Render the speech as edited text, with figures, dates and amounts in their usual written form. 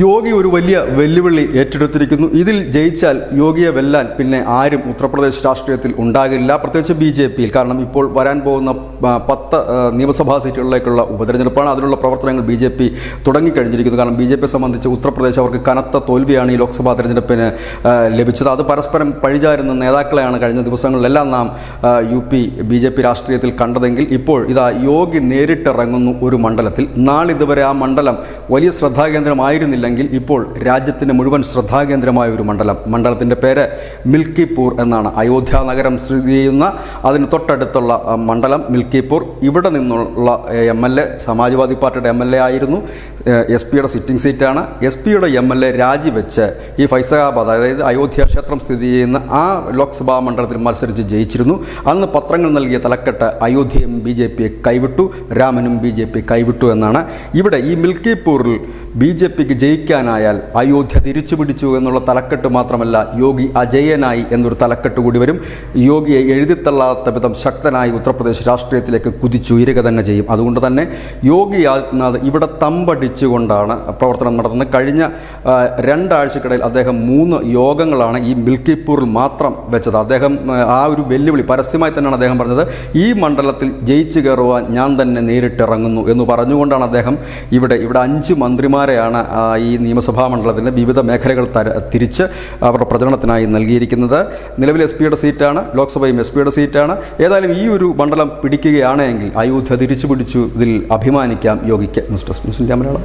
യോഗി ഒരു വലിയ വെല്ലുവിളി ഏറ്റെടുത്തിരിക്കുന്നു. ഇതിൽ ജയിച്ചാൽ യോഗിയെ വെല്ലാൻ പിന്നെ ആരും ഉത്തർപ്രദേശ് രാഷ്ട്രീയത്തിൽ ഉണ്ടാകില്ല, പ്രത്യേകിച്ച് BJP-യിൽ. കാരണം ഇപ്പോൾ വരാൻ പോകുന്ന 10 നിയമസഭാ സീറ്റുകളിലേക്കുള്ള ഉപതെരഞ്ഞെടുപ്പാണ്. അതിനുള്ള പ്രവർത്തനങ്ങൾ BJP തുടങ്ങിക്കഴിഞ്ഞിരിക്കുന്നു. കാരണം BJP സംബന്ധിച്ച് ഉത്തർപ്രദേശ് അവർക്ക് കനത്ത തോൽവിയാണ് ഈ ലോക്സഭാ തെരഞ്ഞെടുപ്പിന് ലഭിച്ചത്. അത് പരസ്പരം പഴിചാരുന്ന നേതാക്കളെയാണ് കഴിഞ്ഞ ദിവസങ്ങളിലെല്ലാം നാം BJP രാഷ്ട്രീയത്തിൽ കണ്ടതെങ്കിൽ ഇപ്പോൾ ഇതാ യോഗി നേരിട്ടിറങ്ങുന്നു ഒരു മണ്ഡലത്തിൽ. നാളിതുവരെ ആ മണ്ഡലം വലിയ ശ്രദ്ധാകേന്ദ്രമായിരുന്നില്ല. ഇപ്പോൾ രാജ്യത്തിന്റെ മുഴുവൻ ശ്രദ്ധാകേന്ദ്രമായ ഒരു മണ്ഡലത്തിന്റെ പേര് മിൽക്കിപൂർ എന്നാണ്. അയോധ്യ നഗരം സ്ഥിതി ചെയ്യുന്ന അതിന് തൊട്ടടുത്തുള്ള മണ്ഡലം മിൽക്കിപൂർ. ഇവിടെ നിന്നുള്ള MLA സമാജ്വാദി പാർട്ടിയുടെ MLA ആയിരുന്നു. SP-യുടെ സിറ്റിംഗ് സീറ്റാണ്. SP-യുടെ MLA രാജിവെച്ച് ഈ ഫൈസലാബാദ്, അതായത് അയോധ്യ ക്ഷേത്രം സ്ഥിതി ചെയ്യുന്ന ആ ലോക്സഭാ മണ്ഡലത്തിൽ മത്സരിച്ച് ജയിച്ചിരുന്നു. അന്ന് പത്രങ്ങൾ നൽകിയ തലക്കെട്ട് അയോധ്യയും BJP-യെ കൈവിട്ടു, രാമനും BJP കൈവിട്ടു എന്നാണ്. ഇവിടെ ഈ മിൽക്കിപൂറിൽ BJP-ക്ക് ജയിക്കാനായാൽ അയോധ്യ തിരിച്ചുപിടിച്ചു എന്നുള്ള തലക്കെട്ട് മാത്രമല്ല, യോഗി അജയനായി എന്നൊരു തലക്കെട്ട് കൂടി വരും. യോഗിയെ എഴുതിത്തള്ളാത്ത വിധം ശക്തനായി ഉത്തർപ്രദേശ് രാഷ്ട്രീയത്തിലേക്ക് കുതിച്ചുയരുക തന്നെ ചെയ്യും. അതുകൊണ്ട് തന്നെ യോഗി ആദിത്യനാഥ് ഇവിടെ തമ്പടിച്ചുകൊണ്ടാണ് പ്രവർത്തനം നടത്തുന്നത്. കഴിഞ്ഞ 2 ആഴ്ചക്കിടയിൽ അദ്ദേഹം 3 യോഗങ്ങളാണ് ഈ മിൽക്കിപൂറിൽ മാത്രം വെച്ചത്. അദ്ദേഹം ആ ഒരു വെല്ലുവിളി പരസ്യമായി തന്നെയാണ് അദ്ദേഹം പറഞ്ഞത്. ഈ മണ്ഡലത്തിൽ ജയിച്ചു കയറുവാൻ ഞാൻ തന്നെ നേരിട്ടിറങ്ങുന്നു എന്ന് പറഞ്ഞുകൊണ്ടാണ് അദ്ദേഹം ഇവിടെ 5 മന്ത്രിമാരെയാണ് ഈ നിയമസഭാ മണ്ഡലത്തിൻ്റെ വിവിധ മേഖലകൾ തിരിച്ച് അവരുടെ പ്രചരണത്തിനായി നൽകിയിരിക്കുന്നത്. നിലവിൽ SP-യുടെ സീറ്റാണ്, ലോക്സഭയും SP-യുടെ സീറ്റാണ്. ഏതായാലും ഈ ഒരു മണ്ഡലം പിടിക്കുകയാണെങ്കിൽ അയോധ്യ തിരിച്ചു പിടിച്ചു ഇതിൽ അഭിമാനിക്കാം യോഗിക്ക്. News desk news India Malayalam.